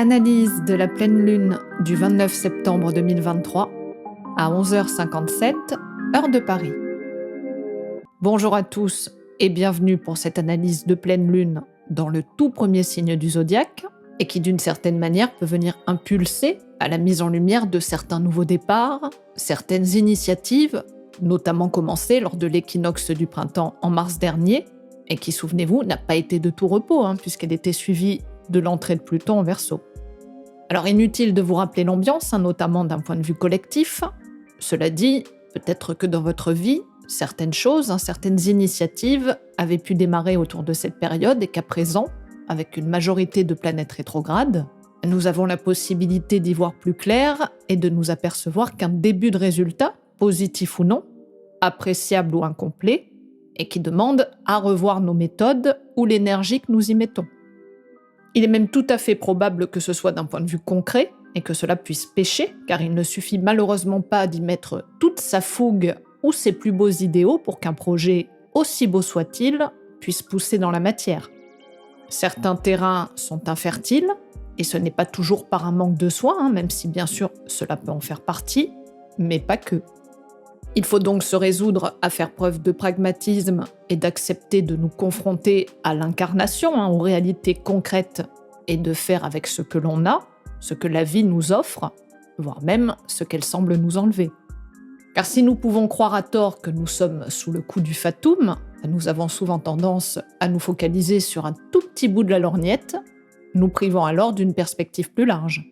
Analyse de la pleine lune du 29 septembre 2023 à 11h57, heure de Paris. Bonjour à tous et bienvenue pour cette analyse de pleine lune dans le tout premier signe du zodiaque et qui d'une certaine manière peut venir impulser à la mise en lumière de certains nouveaux départs, certaines initiatives, notamment commencées lors de l'équinoxe du printemps en mars dernier et qui, souvenez-vous, n'a pas été de tout repos puisqu'elle était suivie de l'entrée de Pluton en Verseau. Alors inutile de vous rappeler l'ambiance, notamment d'un point de vue collectif. Cela dit, peut-être que dans votre vie, certaines choses, certaines initiatives avaient pu démarrer autour de cette période et qu'à présent, avec une majorité de planètes rétrogrades, nous avons la possibilité d'y voir plus clair et de nous apercevoir qu'un début de résultat, positif ou non, appréciable ou incomplet, et qui demande à revoir nos méthodes ou l'énergie que nous y mettons. Il est même tout à fait probable que ce soit d'un point de vue concret et que cela puisse pêcher, car il ne suffit malheureusement pas d'y mettre toute sa fougue ou ses plus beaux idéaux pour qu'un projet, aussi beau soit-il, puisse pousser dans la matière. Certains terrains sont infertiles, et ce n'est pas toujours par un manque de soin, même si bien sûr cela peut en faire partie, mais pas que. Il faut donc se résoudre à faire preuve de pragmatisme et d'accepter de nous confronter à l'incarnation, aux réalités concrètes, et de faire avec ce que l'on a, ce que la vie nous offre, voire même ce qu'elle semble nous enlever. Car si nous pouvons croire à tort que nous sommes sous le coup du fatum, nous avons souvent tendance à nous focaliser sur un tout petit bout de la lorgnette, nous privant alors d'une perspective plus large.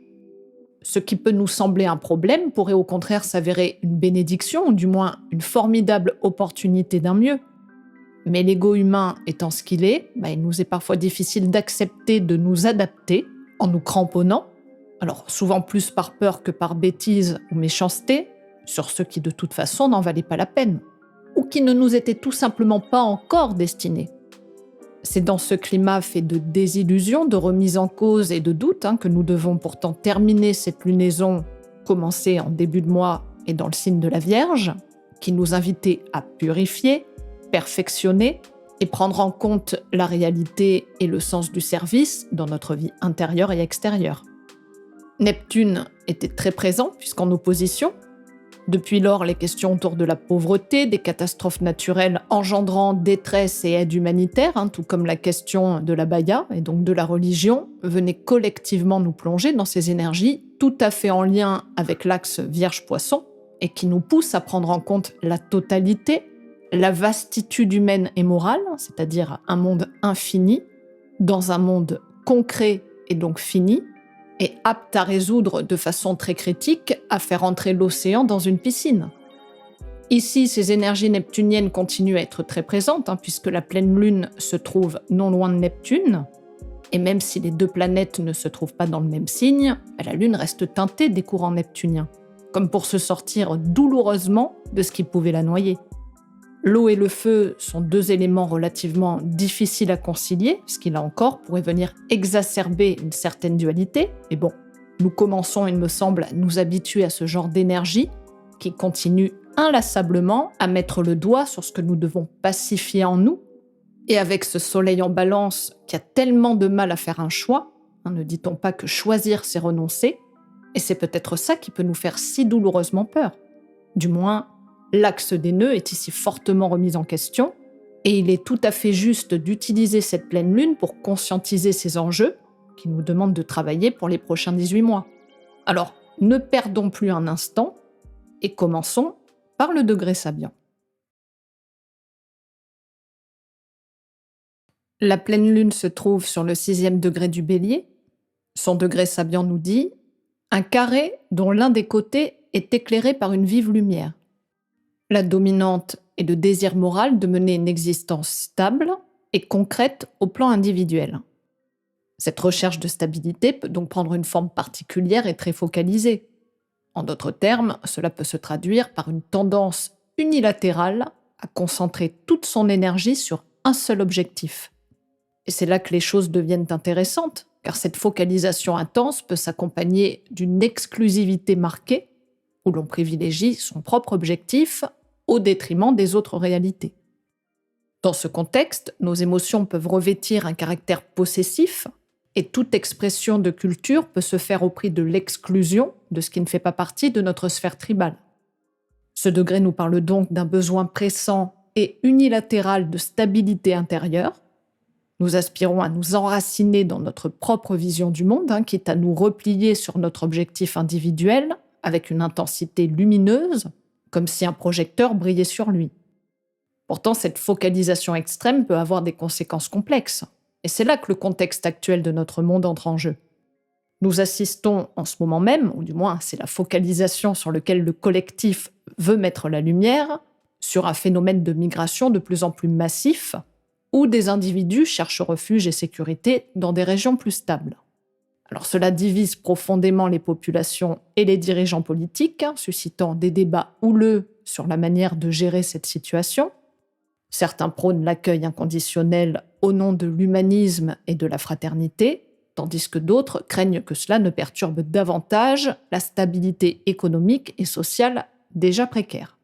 Ce qui peut nous sembler un problème pourrait au contraire s'avérer une bénédiction, ou du moins une formidable opportunité d'un mieux. Mais l'ego humain étant ce qu'il est, il nous est parfois difficile d'accepter de nous adapter en nous cramponnant, alors souvent plus par peur que par bêtise ou méchanceté, sur ce qui de toute façon n'en valait pas la peine, ou qui ne nous était tout simplement pas encore destiné. C'est dans ce climat fait de désillusion, de remise en cause et de doute que nous devons pourtant terminer cette lunaison commencée en début de mois et dans le signe de la Vierge, qui nous invitait à purifier, perfectionner et prendre en compte la réalité et le sens du service dans notre vie intérieure et extérieure. Neptune était très présent puisqu'en opposition. Depuis lors, les questions autour de la pauvreté, des catastrophes naturelles engendrant détresse et aide humanitaire, tout comme la question de la baya et donc de la religion, venaient collectivement nous plonger dans ces énergies tout à fait en lien avec l'axe Vierge-Poisson et qui nous poussent à prendre en compte la totalité, la vastitude humaine et morale, c'est-à-dire un monde infini, dans un monde concret et donc fini, et apte à résoudre de façon très critique, à faire entrer l'océan dans une piscine. Ici, ces énergies neptuniennes continuent à être très présentes, puisque la pleine lune se trouve non loin de Neptune, et même si les deux planètes ne se trouvent pas dans le même signe, la lune reste teintée des courants neptuniens, comme pour se sortir douloureusement de ce qui pouvait la noyer. L'eau et le feu sont deux éléments relativement difficiles à concilier, ce qui là encore pourrait venir exacerber une certaine dualité. Mais bon, nous commençons, il me semble, à nous habituer à ce genre d'énergie qui continue inlassablement à mettre le doigt sur ce que nous devons pacifier en nous. Et avec ce soleil en balance qui a tellement de mal à faire un choix, ne dit-on pas que choisir c'est renoncer, et c'est peut-être ça qui peut nous faire si douloureusement peur. Du moins, l'axe des nœuds est ici fortement remis en question, et il est tout à fait juste d'utiliser cette pleine lune pour conscientiser ces enjeux qui nous demandent de travailler pour les prochains 18 mois. Alors, ne perdons plus un instant, et commençons par le degré Sabian. La pleine lune se trouve sur le 6e degré du Bélier. Son degré Sabian nous dit « un carré dont l'un des côtés est éclairé par une vive lumière ». La dominante est le désir moral de mener une existence stable et concrète au plan individuel. Cette recherche de stabilité peut donc prendre une forme particulière et très focalisée. En d'autres termes, cela peut se traduire par une tendance unilatérale à concentrer toute son énergie sur un seul objectif. Et c'est là que les choses deviennent intéressantes, car cette focalisation intense peut s'accompagner d'une exclusivité marquée, où l'on privilégie son propre objectif au détriment des autres réalités. Dans ce contexte, nos émotions peuvent revêtir un caractère possessif, Et toute expression de culture peut se faire au prix de l'exclusion de ce qui ne fait pas partie de notre sphère tribale. Ce degré nous parle donc d'un besoin pressant et unilatéral de stabilité intérieure. Nous aspirons à nous enraciner dans notre propre vision du monde, quitte à nous replier sur notre objectif individuel avec une intensité lumineuse, comme si un projecteur brillait sur lui. Pourtant, cette focalisation extrême peut avoir des conséquences complexes. Et c'est là que le contexte actuel de notre monde entre en jeu. Nous assistons en ce moment même, ou du moins c'est la focalisation sur laquelle le collectif veut mettre la lumière, sur un phénomène de migration de plus en plus massif, où des individus cherchent refuge et sécurité dans des régions plus stables. Alors cela divise profondément les populations et les dirigeants politiques, suscitant des débats houleux sur la manière de gérer cette situation. Certains prônent l'accueil inconditionnel au nom de l'humanisme et de la fraternité, tandis que d'autres craignent que cela ne perturbe davantage la stabilité économique et sociale déjà précaire.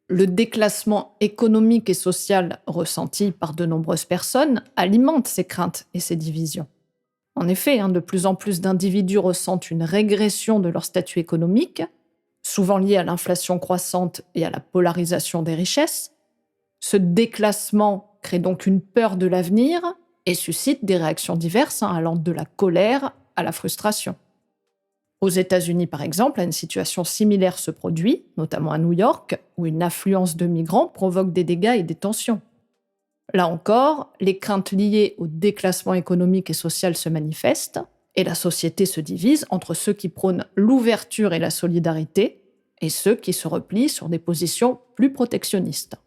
Le déclassement économique et social ressenti par de nombreuses personnes alimente ces craintes et ces divisions. En effet, de plus en plus d'individus ressentent une régression de leur statut économique, souvent liée à l'inflation croissante et à la polarisation des richesses. Ce déclassement crée donc une peur de l'avenir et suscite des réactions diverses, allant de la colère à la frustration. Aux États-Unis, par exemple, une situation similaire se produit, notamment à New York, où une affluence de migrants provoque des dégâts et des tensions. Là encore, les craintes liées au déclassement économique et social se manifestent, et la société se divise entre ceux qui prônent l'ouverture et la solidarité, et ceux qui se replient sur des positions plus protectionnistes.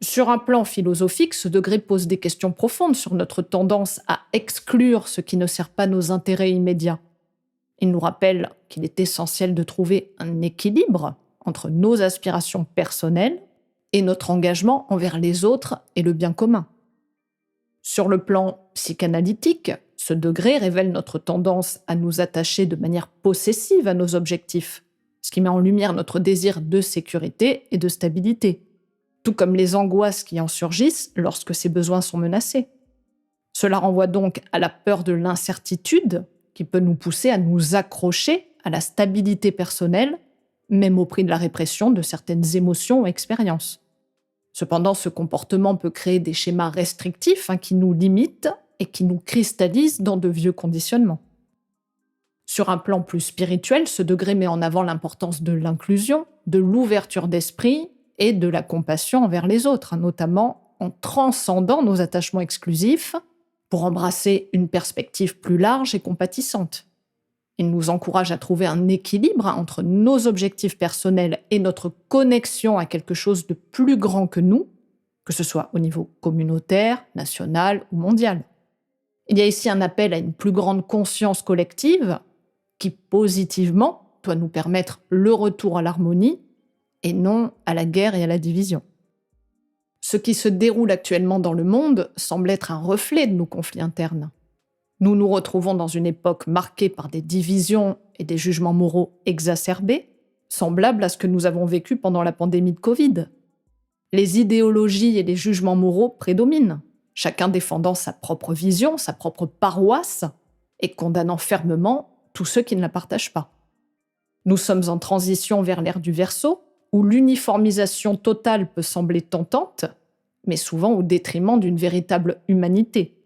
Sur un plan philosophique, ce degré pose des questions profondes sur notre tendance à exclure ce qui ne sert pas nos intérêts immédiats. Il nous rappelle qu'il est essentiel de trouver un équilibre entre nos aspirations personnelles et notre engagement envers les autres et le bien commun. Sur le plan psychanalytique, ce degré révèle notre tendance à nous attacher de manière possessive à nos objectifs, ce qui met en lumière notre désir de sécurité et de stabilité, tout comme les angoisses qui en surgissent lorsque ces besoins sont menacés. Cela renvoie donc à la peur de l'incertitude qui peut nous pousser à nous accrocher à la stabilité personnelle, même au prix de la répression de certaines émotions ou expériences. Cependant, ce comportement peut créer des schémas restrictifs qui nous limitent et qui nous cristallisent dans de vieux conditionnements. Sur un plan plus spirituel, ce degré met en avant l'importance de l'inclusion, de l'ouverture d'esprit et de la compassion envers les autres, notamment en transcendant nos attachements exclusifs pour embrasser une perspective plus large et compatissante. Il nous encourage à trouver un équilibre entre nos objectifs personnels et notre connexion à quelque chose de plus grand que nous, que ce soit au niveau communautaire, national ou mondial. Il y a ici un appel à une plus grande conscience collective qui, positivement, doit nous permettre le retour à l'harmonie et non à la guerre et à la division. Ce qui se déroule actuellement dans le monde semble être un reflet de nos conflits internes. Nous nous retrouvons dans une époque marquée par des divisions et des jugements moraux exacerbés, semblables à ce que nous avons vécu pendant la pandémie de Covid. Les idéologies et les jugements moraux prédominent, chacun défendant sa propre vision, sa propre paroisse, et condamnant fermement tous ceux qui ne la partagent pas. Nous sommes en transition vers l'ère du Verseau, où l'uniformisation totale peut sembler tentante, mais souvent au détriment d'une véritable humanité.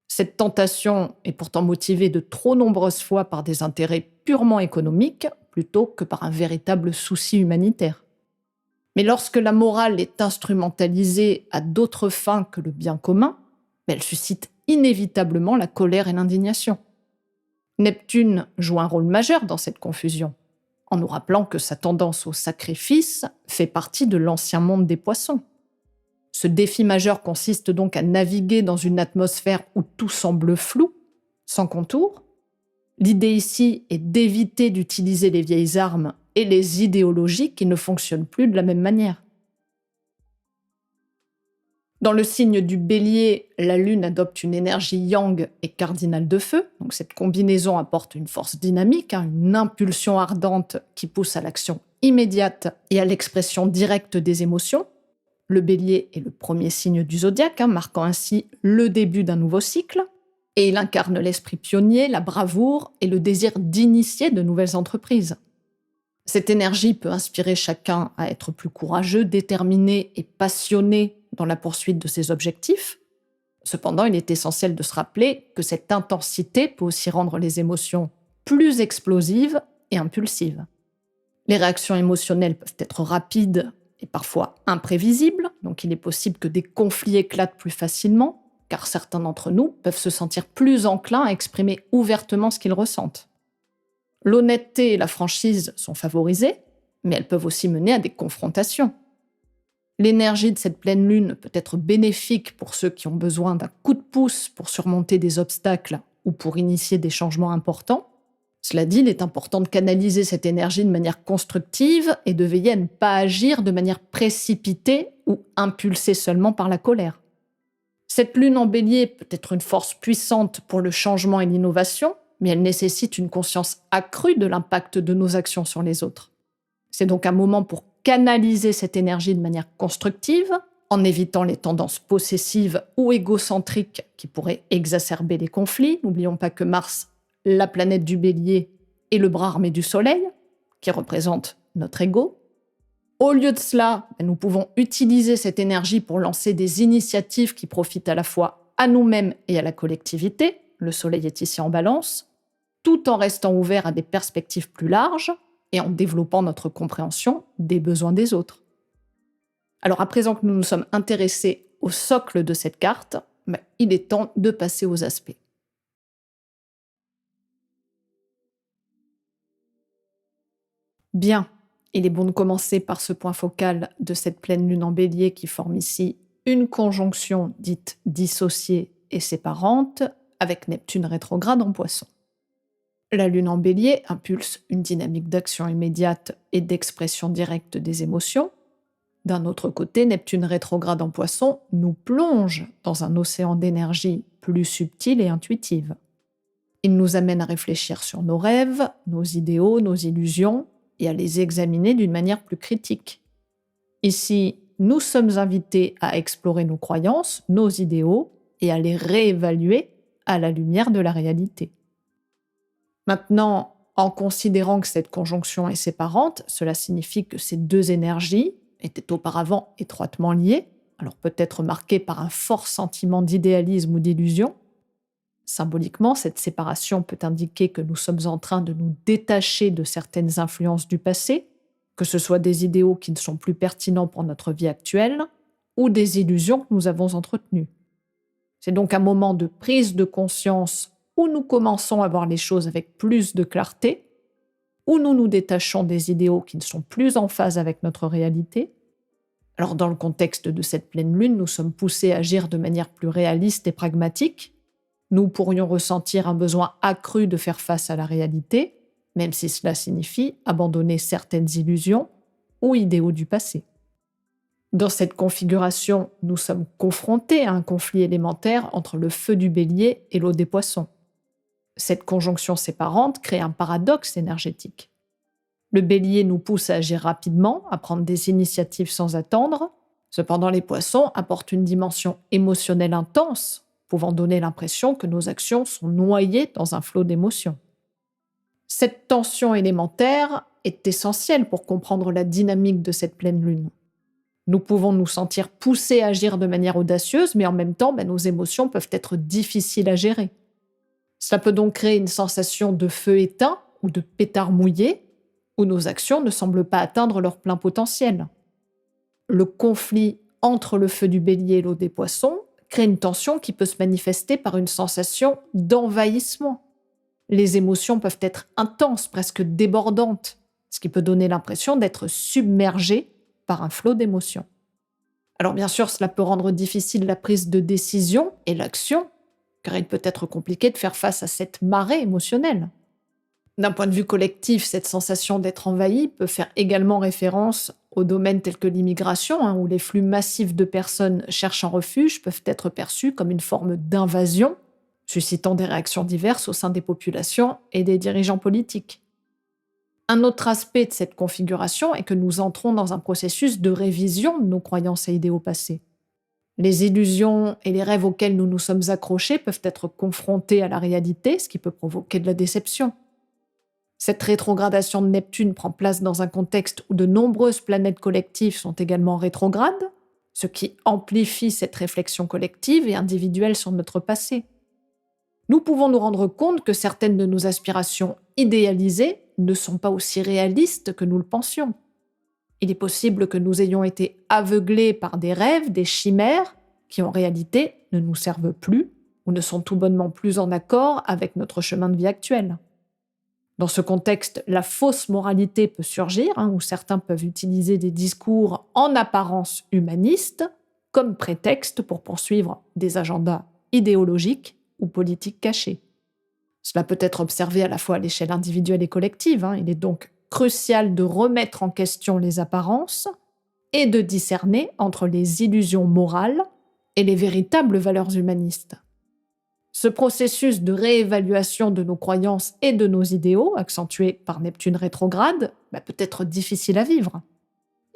Cette tentation est pourtant motivée de trop nombreuses fois par des intérêts purement économiques plutôt que par un véritable souci humanitaire. Mais lorsque la morale est instrumentalisée à d'autres fins que le bien commun, elle suscite inévitablement la colère et l'indignation. Neptune joue un rôle majeur dans cette confusion, en nous rappelant que sa tendance au sacrifice fait partie de l'ancien monde des poissons. Ce défi majeur consiste donc à naviguer dans une atmosphère où tout semble flou, sans contour. L'idée ici est d'éviter d'utiliser les vieilles armes et les idéologies qui ne fonctionnent plus de la même manière. Dans le signe du Bélier, la Lune adopte une énergie yang et cardinale de feu. Donc cette combinaison apporte une force dynamique, une impulsion ardente qui pousse à l'action immédiate et à l'expression directe des émotions. Le Bélier est le premier signe du zodiaque, marquant ainsi le début d'un nouveau cycle. Et il incarne l'esprit pionnier, la bravoure et le désir d'initier de nouvelles entreprises. Cette énergie peut inspirer chacun à être plus courageux, déterminé et passionné dans la poursuite de ses objectifs. Cependant, il est essentiel de se rappeler que cette intensité peut aussi rendre les émotions plus explosives et impulsives. Les réactions émotionnelles peuvent être rapides et parfois imprévisibles, donc il est possible que des conflits éclatent plus facilement, car certains d'entre nous peuvent se sentir plus enclins à exprimer ouvertement ce qu'ils ressentent. L'honnêteté et la franchise sont favorisées, mais elles peuvent aussi mener à des confrontations. L'énergie de cette pleine lune peut être bénéfique pour ceux qui ont besoin d'un coup de pouce pour surmonter des obstacles ou pour initier des changements importants. Cela dit, il est important de canaliser cette énergie de manière constructive et de veiller à ne pas agir de manière précipitée ou impulsée seulement par la colère. Cette lune en bélier peut être une force puissante pour le changement et l'innovation, mais elle nécessite une conscience accrue de l'impact de nos actions sur les autres. C'est donc un moment pour canaliser cette énergie de manière constructive, en évitant les tendances possessives ou égocentriques qui pourraient exacerber les conflits. N'oublions pas que Mars, la planète du bélier, est le bras armé du soleil, qui représente notre ego. Au lieu de cela, nous pouvons utiliser cette énergie pour lancer des initiatives qui profitent à la fois à nous-mêmes et à la collectivité. Le soleil est ici en balance, tout en restant ouvert à des perspectives plus larges et en développant notre compréhension des besoins des autres. Alors à présent que nous nous sommes intéressés au socle de cette carte, il est temps de passer aux aspects. Bien, il est bon de commencer par ce point focal de cette pleine lune en bélier qui forme ici une conjonction dite dissociée et séparante avec Neptune rétrograde en Poisson. La lune en bélier impulse une dynamique d'action immédiate et d'expression directe des émotions. D'un autre côté, Neptune rétrograde en Poisson nous plonge dans un océan d'énergie plus subtile et intuitive. Il nous amène à réfléchir sur nos rêves, nos idéaux, nos illusions, et à les examiner d'une manière plus critique. Ici, nous sommes invités à explorer nos croyances, nos idéaux, et à les réévaluer à la lumière de la réalité. Maintenant, en considérant que cette conjonction est séparante, cela signifie que ces deux énergies étaient auparavant étroitement liées, alors peut-être marquées par un fort sentiment d'idéalisme ou d'illusion. Symboliquement, cette séparation peut indiquer que nous sommes en train de nous détacher de certaines influences du passé, que ce soit des idéaux qui ne sont plus pertinents pour notre vie actuelle ou des illusions que nous avons entretenues. C'est donc un moment de prise de conscience où nous commençons à voir les choses avec plus de clarté, où nous nous détachons des idéaux qui ne sont plus en phase avec notre réalité. Alors dans le contexte de cette pleine lune, nous sommes poussés à agir de manière plus réaliste et pragmatique. Nous pourrions ressentir un besoin accru de faire face à la réalité, même si cela signifie abandonner certaines illusions ou idéaux du passé. Dans cette configuration, nous sommes confrontés à un conflit élémentaire entre le feu du bélier et l'eau des poissons. Cette conjonction séparante crée un paradoxe énergétique. Le bélier nous pousse à agir rapidement, à prendre des initiatives sans attendre. Cependant, les poissons apportent une dimension émotionnelle intense, pouvant donner l'impression que nos actions sont noyées dans un flot d'émotions. Cette tension élémentaire est essentielle pour comprendre la dynamique de cette pleine lune. Nous pouvons nous sentir poussés à agir de manière audacieuse, mais en même temps, nos émotions peuvent être difficiles à gérer. Cela peut donc créer une sensation de feu éteint ou de pétard mouillé, où nos actions ne semblent pas atteindre leur plein potentiel. Le conflit entre le feu du bélier et l'eau des poissons crée une tension qui peut se manifester par une sensation d'envahissement. Les émotions peuvent être intenses, presque débordantes, ce qui peut donner l'impression d'être submergé par un flot d'émotions. Alors bien sûr, cela peut rendre difficile la prise de décision et l'action, car il peut être compliqué de faire face à cette marée émotionnelle. D'un point de vue collectif, cette sensation d'être envahi peut faire également référence aux domaines tels que l'immigration, où les flux massifs de personnes cherchant refuge peuvent être perçus comme une forme d'invasion, suscitant des réactions diverses au sein des populations et des dirigeants politiques. Un autre aspect de cette configuration est que nous entrons dans un processus de révision de nos croyances et idéaux passés. Les illusions et les rêves auxquels nous nous sommes accrochés peuvent être confrontés à la réalité, ce qui peut provoquer de la déception. Cette rétrogradation de Neptune prend place dans un contexte où de nombreuses planètes collectives sont également rétrogrades, ce qui amplifie cette réflexion collective et individuelle sur notre passé. Nous pouvons nous rendre compte que certaines de nos aspirations idéalisées ne sont pas aussi réalistes que nous le pensions. Il est possible que nous ayons été aveuglés par des rêves, des chimères, qui en réalité ne nous servent plus ou ne sont tout bonnement plus en accord avec notre chemin de vie actuel. Dans ce contexte, la fausse moralité peut surgir, où certains peuvent utiliser des discours en apparence humanistes comme prétexte pour poursuivre des agendas idéologiques ou politiques cachés. Cela peut être observé à la fois à l'échelle individuelle et collective. Il est donc crucial de remettre en question les apparences et de discerner entre les illusions morales et les véritables valeurs humanistes. Ce processus de réévaluation de nos croyances et de nos idéaux, accentué par Neptune rétrograde, peut être difficile à vivre.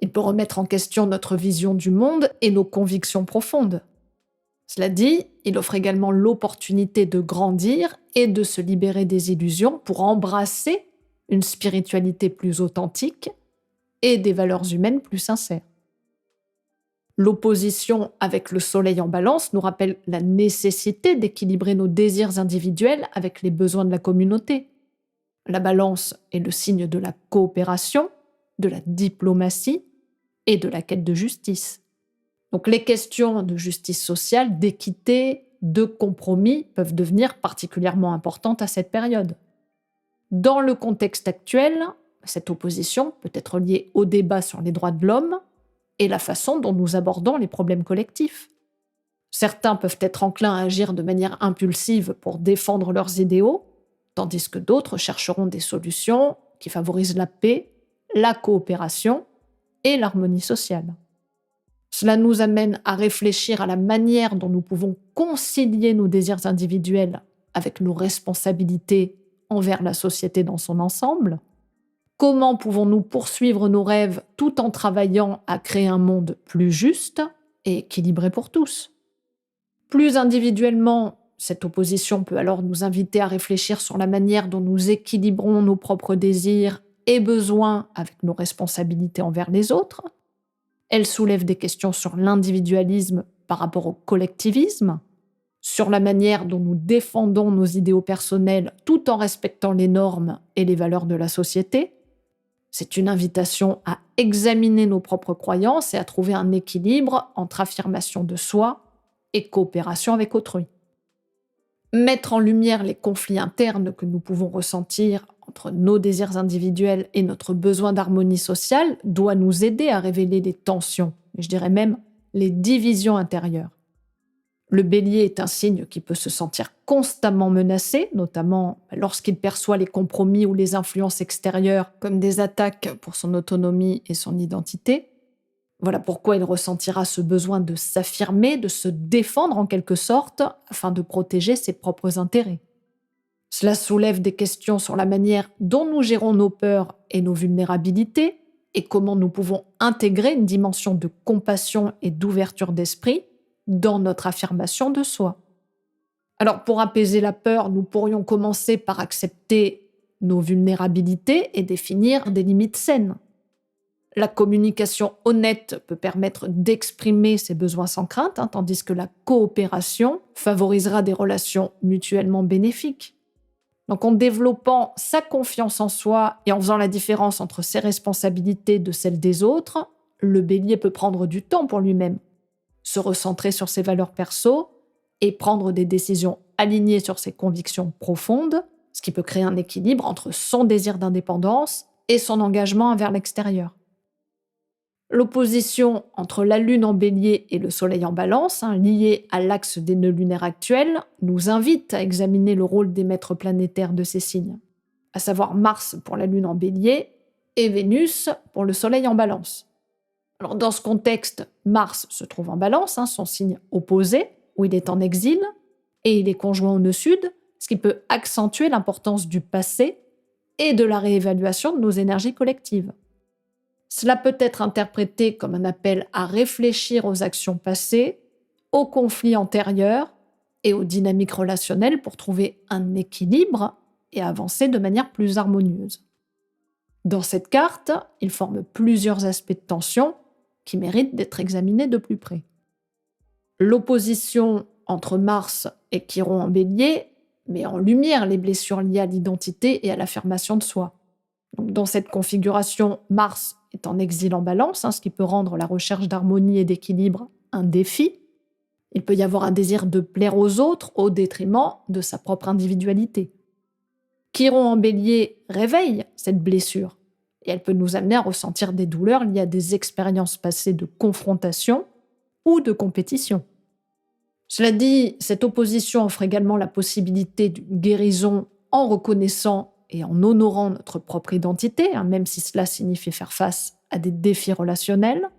Il peut remettre en question notre vision du monde et nos convictions profondes. Cela dit, il offre également l'opportunité de grandir et de se libérer des illusions pour embrasser une spiritualité plus authentique et des valeurs humaines plus sincères. L'opposition avec le Soleil en Balance nous rappelle la nécessité d'équilibrer nos désirs individuels avec les besoins de la communauté. La Balance est le signe de la coopération, de la diplomatie et de la quête de justice. Donc les questions de justice sociale, d'équité, de compromis peuvent devenir particulièrement importantes à cette période. Dans le contexte actuel, cette opposition peut être liée au débat sur les droits de l'homme et la façon dont nous abordons les problèmes collectifs. Certains peuvent être enclins à agir de manière impulsive pour défendre leurs idéaux, tandis que d'autres chercheront des solutions qui favorisent la paix, la coopération et l'harmonie sociale. Cela nous amène à réfléchir à la manière dont nous pouvons concilier nos désirs individuels avec nos responsabilités envers la société dans son ensemble. Comment pouvons-nous poursuivre nos rêves tout en travaillant à créer un monde plus juste et équilibré pour tous? Plus individuellement, cette opposition peut alors nous inviter à réfléchir sur la manière dont nous équilibrons nos propres désirs et besoins avec nos responsabilités envers les autres. Elle soulève des questions sur l'individualisme par rapport au collectivisme, sur la manière dont nous défendons nos idéaux personnels tout en respectant les normes et les valeurs de la société. C'est une invitation à examiner nos propres croyances et à trouver un équilibre entre affirmation de soi et coopération avec autrui. Mettre en lumière les conflits internes que nous pouvons ressentir entre nos désirs individuels et notre besoin d'harmonie sociale doit nous aider à révéler les tensions, et je dirais même les divisions intérieures. Le Bélier est un signe qui peut se sentir constamment menacé, notamment lorsqu'il perçoit les compromis ou les influences extérieures comme des attaques pour son autonomie et son identité. Voilà pourquoi il ressentira ce besoin de s'affirmer, de se défendre en quelque sorte, afin de protéger ses propres intérêts. Cela soulève des questions sur la manière dont nous gérons nos peurs et nos vulnérabilités, et comment nous pouvons intégrer une dimension de compassion et d'ouverture d'esprit dans notre affirmation de soi. Alors, pour apaiser la peur, nous pourrions commencer par accepter nos vulnérabilités et définir des limites saines. La communication honnête peut permettre d'exprimer ses besoins sans crainte, tandis que la coopération favorisera des relations mutuellement bénéfiques. Donc, en développant sa confiance en soi et en faisant la différence entre ses responsabilités de celles des autres, le Bélier peut prendre du temps pour lui-même, se recentrer sur ses valeurs perso et prendre des décisions alignées sur ses convictions profondes, ce qui peut créer un équilibre entre son désir d'indépendance et son engagement envers l'extérieur. L'opposition entre la Lune en Bélier et le Soleil en Balance, liée à l'axe des nœuds lunaires actuels, nous invite à examiner le rôle des maîtres planétaires de ces signes, à savoir Mars pour la Lune en Bélier et Vénus pour le Soleil en Balance. Alors, dans ce contexte, Mars se trouve en Balance, son signe opposé, où il est en exil, et il est conjoint au nœud sud, ce qui peut accentuer l'importance du passé et de la réévaluation de nos énergies collectives. Cela peut être interprété comme un appel à réfléchir aux actions passées, aux conflits antérieurs et aux dynamiques relationnelles pour trouver un équilibre et avancer de manière plus harmonieuse. Dans cette carte, il forme plusieurs aspects de tension qui méritent d'être examinés de plus près. L'opposition entre Mars et Chiron en Bélier met en lumière les blessures liées à l'identité et à l'affirmation de soi. Donc, dans cette configuration, Mars est en exil en Balance, ce qui peut rendre la recherche d'harmonie et d'équilibre un défi. Il peut y avoir un désir de plaire aux autres au détriment de sa propre individualité. Chiron en Bélier réveille cette blessure et elle peut nous amener à ressentir des douleurs liées à des expériences passées de confrontation ou de compétition. Cela dit, cette opposition offre également la possibilité d'une guérison en reconnaissant et en honorant notre propre identité, même si cela signifie faire face à des défis relationnels.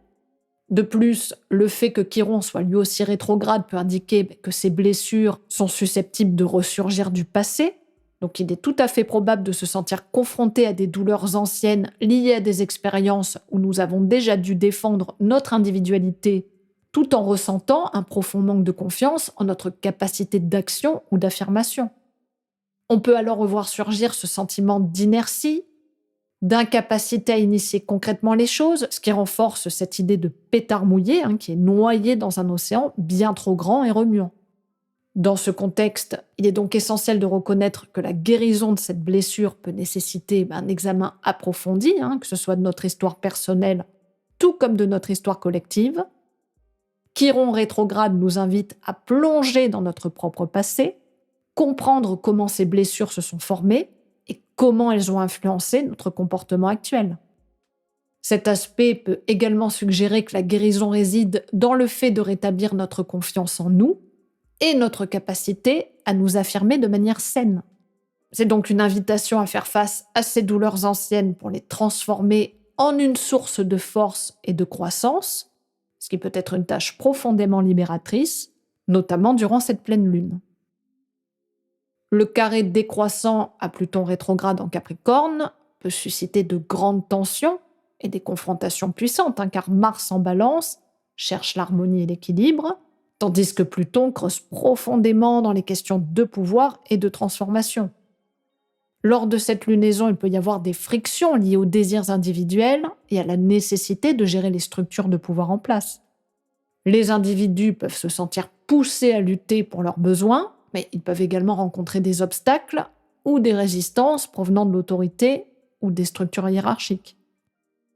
De plus, le fait que Chiron soit lui aussi rétrograde peut indiquer que ces blessures sont susceptibles de ressurgir du passé. Donc il est tout à fait probable de se sentir confronté à des douleurs anciennes liées à des expériences où nous avons déjà dû défendre notre individualité tout en ressentant un profond manque de confiance en notre capacité d'action ou d'affirmation. On peut alors revoir surgir ce sentiment d'inertie, d'incapacité à initier concrètement les choses, ce qui renforce cette idée de pétard mouillé qui est noyé dans un océan bien trop grand et remuant. Dans ce contexte, il est donc essentiel de reconnaître que la guérison de cette blessure peut nécessiter un examen approfondi, que ce soit de notre histoire personnelle, tout comme de notre histoire collective. Chiron rétrograde nous invite à plonger dans notre propre passé, comprendre comment ces blessures se sont formées et comment elles ont influencé notre comportement actuel. Cet aspect peut également suggérer que la guérison réside dans le fait de rétablir notre confiance en nous et notre capacité à nous affirmer de manière saine. C'est donc une invitation à faire face à ces douleurs anciennes pour les transformer en une source de force et de croissance, ce qui peut être une tâche profondément libératrice, notamment durant cette pleine lune. Le carré décroissant à Pluton rétrograde en Capricorne peut susciter de grandes tensions et des confrontations puissantes, car Mars en Balance cherche l'harmonie et l'équilibre, tandis que Pluton creuse profondément dans les questions de pouvoir et de transformation. Lors de cette lunaison, il peut y avoir des frictions liées aux désirs individuels et à la nécessité de gérer les structures de pouvoir en place. Les individus peuvent se sentir poussés à lutter pour leurs besoins, mais ils peuvent également rencontrer des obstacles ou des résistances provenant de l'autorité ou des structures hiérarchiques.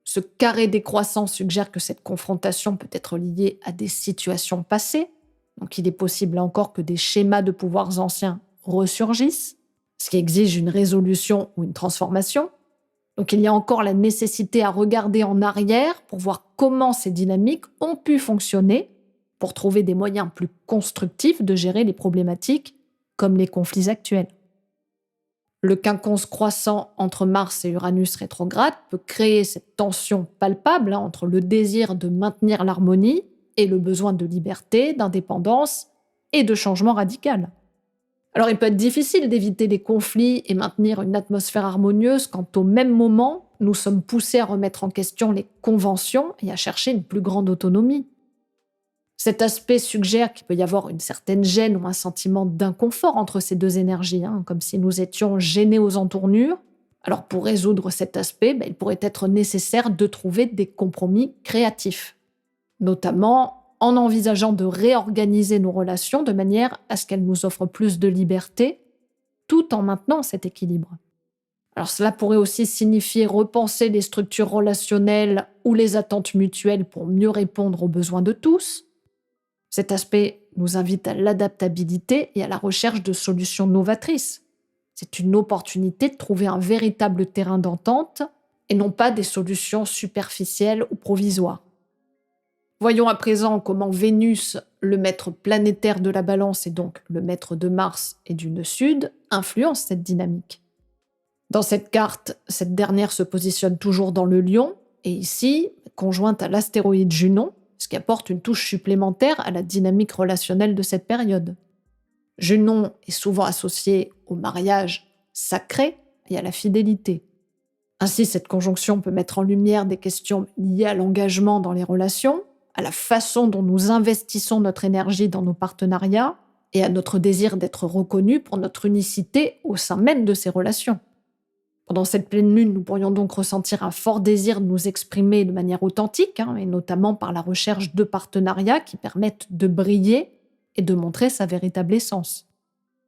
Ce carré décroissant suggère que cette confrontation peut être liée à des situations passées, donc il est possible là encore que des schémas de pouvoirs anciens ressurgissent, ce qui exige une résolution ou une transformation. Donc il y a encore la nécessité à regarder en arrière pour voir comment ces dynamiques ont pu fonctionner pour trouver des moyens plus constructifs de gérer les problématiques comme les conflits actuels. Le quinconce croissant entre Mars et Uranus rétrograde peut créer cette tension palpable entre le désir de maintenir l'harmonie et le besoin de liberté, d'indépendance et de changement radical. Alors il peut être difficile d'éviter les conflits et maintenir une atmosphère harmonieuse quand au même moment, nous sommes poussés à remettre en question les conventions et à chercher une plus grande autonomie. Cet aspect suggère qu'il peut y avoir une certaine gêne ou un sentiment d'inconfort entre ces deux énergies, comme si nous étions gênés aux entournures. Alors pour résoudre cet aspect, il pourrait être nécessaire de trouver des compromis créatifs, notamment en envisageant de réorganiser nos relations de manière à ce qu'elles nous offrent plus de liberté, tout en maintenant cet équilibre. Alors cela pourrait aussi signifier repenser les structures relationnelles ou les attentes mutuelles pour mieux répondre aux besoins de tous. Cet aspect nous invite à l'adaptabilité et à la recherche de solutions novatrices. C'est une opportunité de trouver un véritable terrain d'entente et non pas des solutions superficielles ou provisoires. Voyons à présent comment Vénus, le maître planétaire de la Balance et donc le maître de Mars et du nœud sud, influence cette dynamique. Dans cette carte, cette dernière se positionne toujours dans le Lion et ici, conjointe à l'astéroïde Junon, ce qui apporte une touche supplémentaire à la dynamique relationnelle de cette période. Junon est souvent associé au mariage sacré et à la fidélité. Ainsi, cette conjonction peut mettre en lumière des questions liées à l'engagement dans les relations, à la façon dont nous investissons notre énergie dans nos partenariats et à notre désir d'être reconnus pour notre unicité au sein même de ces relations. Pendant cette pleine lune, nous pourrions donc ressentir un fort désir de nous exprimer de manière authentique, et notamment par la recherche de partenariats qui permettent de briller et de montrer sa véritable essence.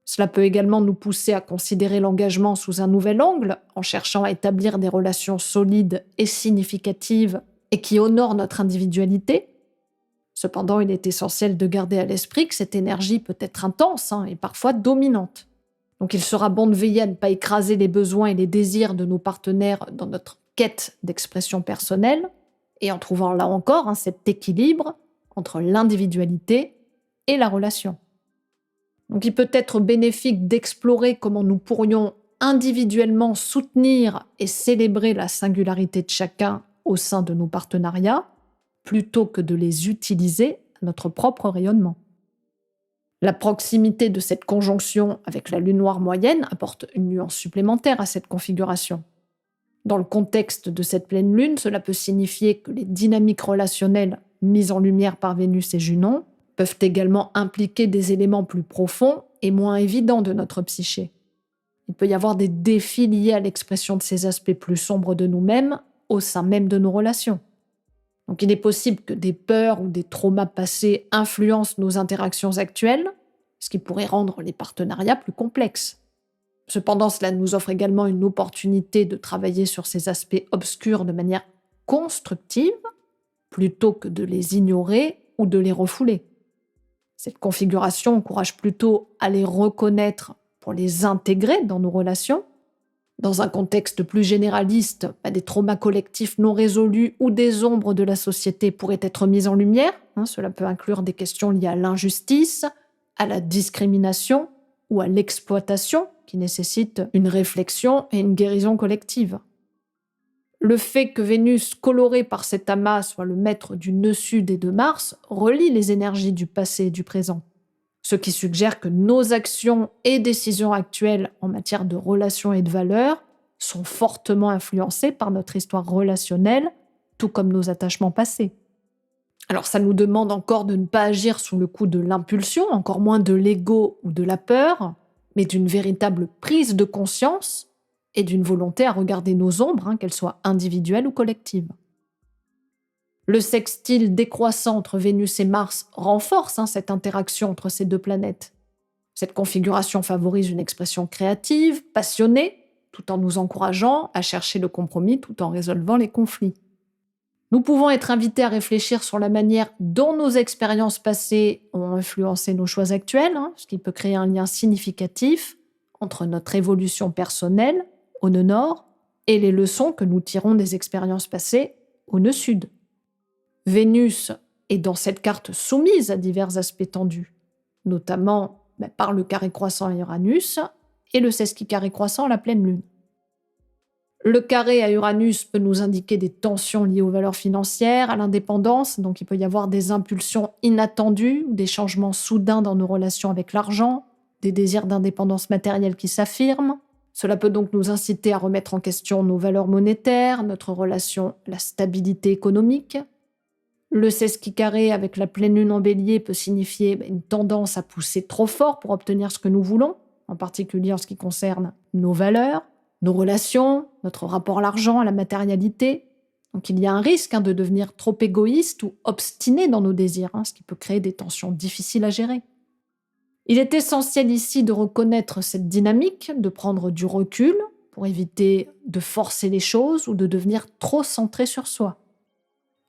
Cela peut également nous pousser à considérer l'engagement sous un nouvel angle, en cherchant à établir des relations solides et significatives et qui honorent notre individualité. Cependant, il est essentiel de garder à l'esprit que cette énergie peut être intense et parfois dominante. Donc il sera bon de veiller à ne pas écraser les besoins et les désirs de nos partenaires dans notre quête d'expression personnelle, et en trouvant là encore cet équilibre entre l'individualité et la relation. Donc il peut être bénéfique d'explorer comment nous pourrions individuellement soutenir et célébrer la singularité de chacun au sein de nos partenariats, plutôt que de les utiliser à notre propre rayonnement. La proximité de cette conjonction avec la lune noire moyenne apporte une nuance supplémentaire à cette configuration. Dans le contexte de cette pleine lune, cela peut signifier que les dynamiques relationnelles mises en lumière par Vénus et Junon peuvent également impliquer des éléments plus profonds et moins évidents de notre psyché. Il peut y avoir des défis liés à l'expression de ces aspects plus sombres de nous-mêmes au sein même de nos relations. Donc il est possible que des peurs ou des traumas passés influencent nos interactions actuelles, ce qui pourrait rendre les partenariats plus complexes. Cependant, cela nous offre également une opportunité de travailler sur ces aspects obscurs de manière constructive, plutôt que de les ignorer ou de les refouler. Cette configuration encourage plutôt à les reconnaître pour les intégrer dans nos relations. Dans un contexte plus généraliste, des traumas collectifs non résolus ou des ombres de la société pourraient être mis en lumière. Cela peut inclure des questions liées à l'injustice, à la discrimination ou à l'exploitation qui nécessitent une réflexion et une guérison collective. Le fait que Vénus, colorée par cet amas, soit le maître du nœud sud et de Mars, relie les énergies du passé et du présent. Ce qui suggère que nos actions et décisions actuelles en matière de relations et de valeurs sont fortement influencées par notre histoire relationnelle, tout comme nos attachements passés. Alors ça nous demande encore de ne pas agir sous le coup de l'impulsion, encore moins de l'ego ou de la peur, mais d'une véritable prise de conscience et d'une volonté à regarder nos ombres, qu'elles soient individuelles ou collectives. Le sextile décroissant entre Vénus et Mars renforce cette interaction entre ces deux planètes. Cette configuration favorise une expression créative, passionnée, tout en nous encourageant à chercher le compromis tout en résolvant les conflits. Nous pouvons être invités à réfléchir sur la manière dont nos expériences passées ont influencé nos choix actuels, ce qui peut créer un lien significatif entre notre évolution personnelle, au nœud nord, et les leçons que nous tirons des expériences passées, au nœud sud. Vénus est dans cette carte soumise à divers aspects tendus, notamment par le carré croissant à Uranus et le sesquicarré croissant à la pleine lune. Le carré à Uranus peut nous indiquer des tensions liées aux valeurs financières, à l'indépendance, donc il peut y avoir des impulsions inattendues ou des changements soudains dans nos relations avec l'argent, des désirs d'indépendance matérielle qui s'affirment. Cela peut donc nous inciter à remettre en question nos valeurs monétaires, notre relation à la stabilité économique. Le sesquicarré avec la pleine lune en bélier peut signifier une tendance à pousser trop fort pour obtenir ce que nous voulons, en particulier en ce qui concerne nos valeurs, nos relations, notre rapport à l'argent, à la matérialité. Donc il y a un risque de devenir trop égoïste ou obstiné dans nos désirs, ce qui peut créer des tensions difficiles à gérer. Il est essentiel ici de reconnaître cette dynamique, de prendre du recul pour éviter de forcer les choses ou de devenir trop centré sur soi.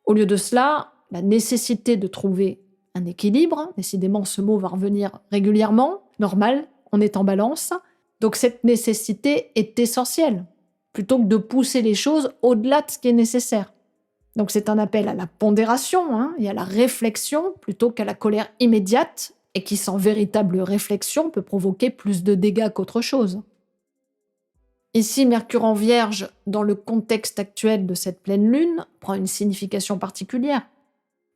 Au lieu de cela, la nécessité de trouver un équilibre, décidément ce mot va revenir régulièrement, normal, on est en balance, donc cette nécessité est essentielle, plutôt que de pousser les choses au-delà de ce qui est nécessaire. Donc c'est un appel à la pondération et à la réflexion plutôt qu'à la colère immédiate et qui sans véritable réflexion peut provoquer plus de dégâts qu'autre chose. Ici, Mercure en Vierge, dans le contexte actuel de cette pleine lune, prend une signification particulière.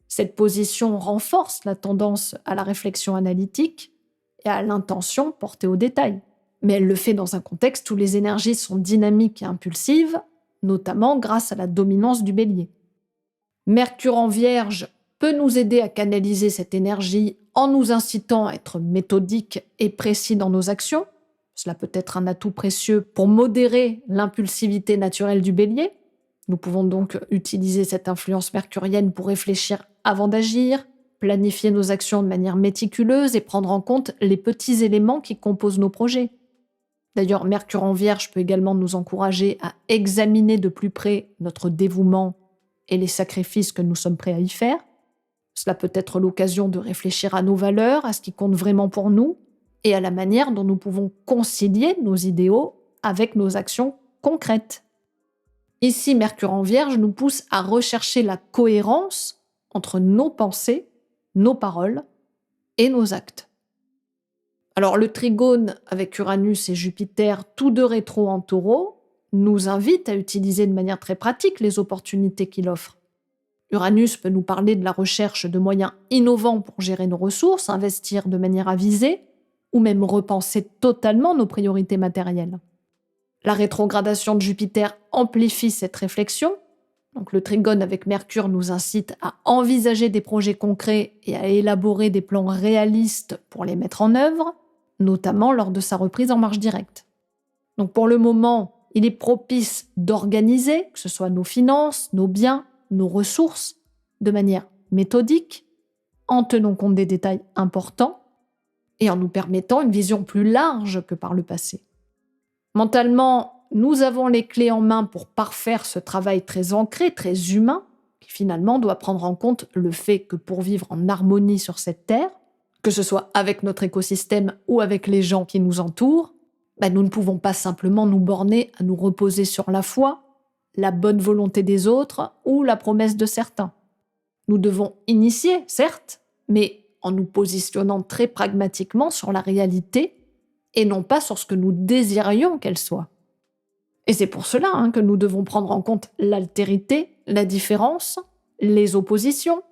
Cette position renforce la tendance à la réflexion analytique et à l'intention portée au détail. Mais elle le fait dans un contexte où les énergies sont dynamiques et impulsives, notamment grâce à la dominance du bélier. Mercure en Vierge peut nous aider à canaliser cette énergie en nous incitant à être méthodiques et précis dans nos actions. Cela peut être un atout précieux pour modérer l'impulsivité naturelle du bélier. Nous pouvons donc utiliser cette influence mercurienne pour réfléchir avant d'agir, planifier nos actions de manière méticuleuse et prendre en compte les petits éléments qui composent nos projets. D'ailleurs, Mercure en Vierge peut également nous encourager à examiner de plus près notre dévouement et les sacrifices que nous sommes prêts à y faire. Cela peut être l'occasion de réfléchir à nos valeurs, à ce qui compte vraiment pour nous, et à la manière dont nous pouvons concilier nos idéaux avec nos actions concrètes. Ici, Mercure en Vierge nous pousse à rechercher la cohérence entre nos pensées, nos paroles et nos actes. Alors le trigone avec Uranus et Jupiter, tous deux rétro en Taureau, nous invite à utiliser de manière très pratique les opportunités qu'il offre. Uranus peut nous parler de la recherche de moyens innovants pour gérer nos ressources, investir de manière avisée, ou même repenser totalement nos priorités matérielles. La rétrogradation de Jupiter amplifie cette réflexion. Donc le trigone avec Mercure nous incite à envisager des projets concrets et à élaborer des plans réalistes pour les mettre en œuvre, notamment lors de sa reprise en marche directe. Donc pour le moment, il est propice d'organiser, que ce soit nos finances, nos biens, nos ressources, de manière méthodique, en tenant compte des détails importants et en nous permettant une vision plus large que par le passé. Mentalement, nous avons les clés en main pour parfaire ce travail très ancré, très humain, qui finalement doit prendre en compte le fait que pour vivre en harmonie sur cette terre, que ce soit avec notre écosystème ou avec les gens qui nous entourent, nous ne pouvons pas simplement nous borner à nous reposer sur la foi, la bonne volonté des autres ou la promesse de certains. Nous devons initier, certes, mais en nous positionnant très pragmatiquement sur la réalité et non pas sur ce que nous désirions qu'elle soit. Et c'est pour cela que nous devons prendre en compte l'altérité, la différence, les oppositions.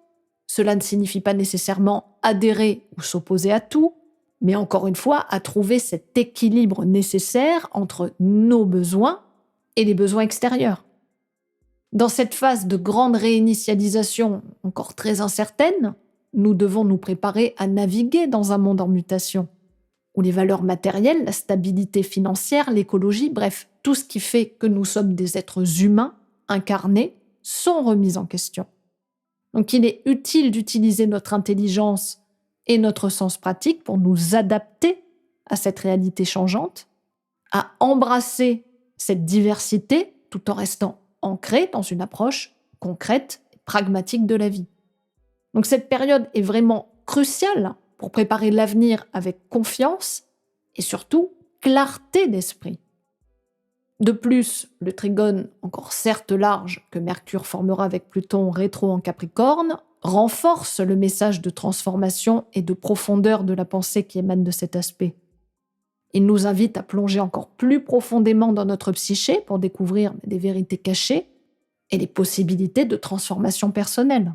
Cela ne signifie pas nécessairement adhérer ou s'opposer à tout, mais encore une fois, à trouver cet équilibre nécessaire entre nos besoins et les besoins extérieurs. Dans cette phase de grande réinitialisation encore très incertaine, nous devons nous préparer à naviguer dans un monde en mutation, où les valeurs matérielles, la stabilité financière, l'écologie, bref, tout ce qui fait que nous sommes des êtres humains incarnés, sont remises en question. Donc il est utile d'utiliser notre intelligence et notre sens pratique pour nous adapter à cette réalité changeante, à embrasser cette diversité tout en restant ancré dans une approche concrète et pragmatique de la vie. Donc cette période est vraiment cruciale pour préparer l'avenir avec confiance et surtout clarté d'esprit. De plus, le trigone, encore certes large, que Mercure formera avec Pluton rétro en Capricorne, renforce le message de transformation et de profondeur de la pensée qui émane de cet aspect. Il nous invite à plonger encore plus profondément dans notre psyché pour découvrir des vérités cachées et les possibilités de transformation personnelle.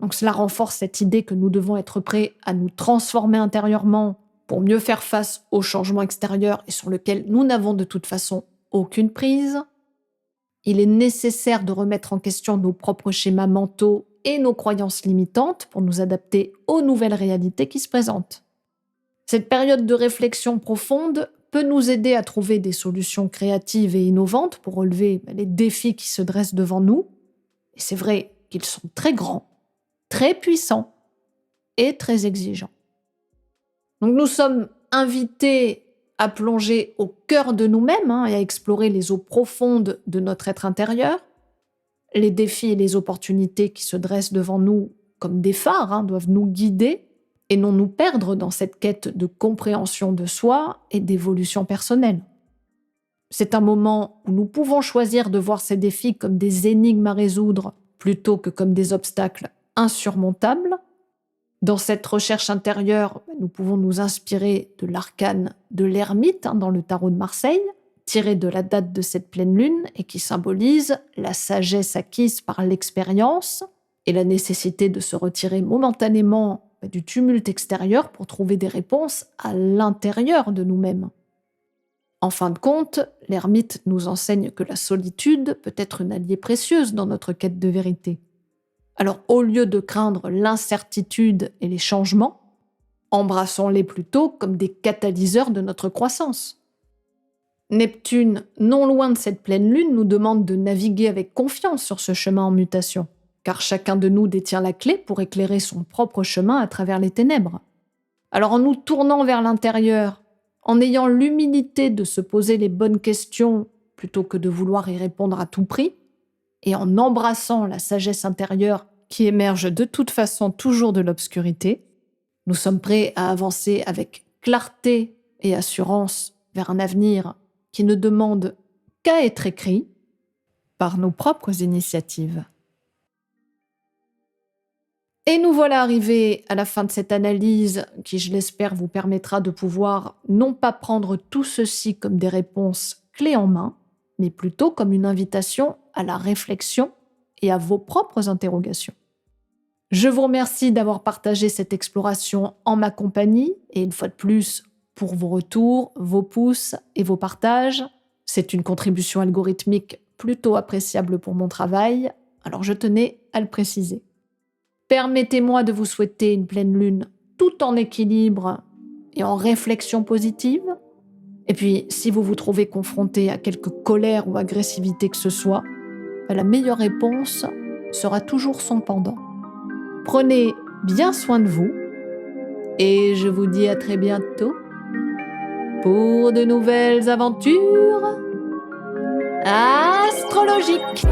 Donc cela renforce cette idée que nous devons être prêts à nous transformer intérieurement pour mieux faire face aux changements extérieurs et sur lesquels nous n'avons de toute façon aucune prise. Il est nécessaire de remettre en question nos propres schémas mentaux et nos croyances limitantes pour nous adapter aux nouvelles réalités qui se présentent. Cette période de réflexion profonde peut nous aider à trouver des solutions créatives et innovantes pour relever les défis qui se dressent devant nous. Et c'est vrai qu'ils sont très grands, très puissants et très exigeants. Donc nous sommes invités à plonger au cœur de nous-mêmes et à explorer les eaux profondes de notre être intérieur. Les défis et les opportunités qui se dressent devant nous comme des phares doivent nous guider et non nous perdre dans cette quête de compréhension de soi et d'évolution personnelle. C'est un moment où nous pouvons choisir de voir ces défis comme des énigmes à résoudre plutôt que comme des obstacles insurmontables. Dans cette recherche intérieure, nous pouvons nous inspirer de l'arcane de l'ermite dans le tarot de Marseille, tiré de la date de cette pleine lune et qui symbolise la sagesse acquise par l'expérience et la nécessité de se retirer momentanément du tumulte extérieur pour trouver des réponses à l'intérieur de nous-mêmes. En fin de compte, l'ermite nous enseigne que la solitude peut être une alliée précieuse dans notre quête de vérité. Alors au lieu de craindre l'incertitude et les changements, embrassons-les plutôt comme des catalyseurs de notre croissance. Neptune, non loin de cette pleine lune, nous demande de naviguer avec confiance sur ce chemin en mutation, car chacun de nous détient la clé pour éclairer son propre chemin à travers les ténèbres. Alors en nous tournant vers l'intérieur, en ayant l'humilité de se poser les bonnes questions plutôt que de vouloir y répondre à tout prix, et en embrassant la sagesse intérieure qui émerge de toute façon toujours de l'obscurité, nous sommes prêts à avancer avec clarté et assurance vers un avenir qui ne demande qu'à être écrit par nos propres initiatives. Et nous voilà arrivés à la fin de cette analyse qui, je l'espère, vous permettra de pouvoir non pas prendre tout ceci comme des réponses clés en main, mais plutôt comme une invitation à la réflexion et à vos propres interrogations. Je vous remercie d'avoir partagé cette exploration en ma compagnie et une fois de plus, pour vos retours, vos pouces et vos partages. C'est une contribution algorithmique plutôt appréciable pour mon travail, alors je tenais à le préciser. Permettez-moi de vous souhaiter une pleine lune tout en équilibre et en réflexion positive. Et puis, si vous vous trouvez confronté à quelque colère ou agressivité que ce soit, la meilleure réponse sera toujours son pendant. Prenez bien soin de vous et je vous dis à très bientôt pour de nouvelles aventures astrologiques.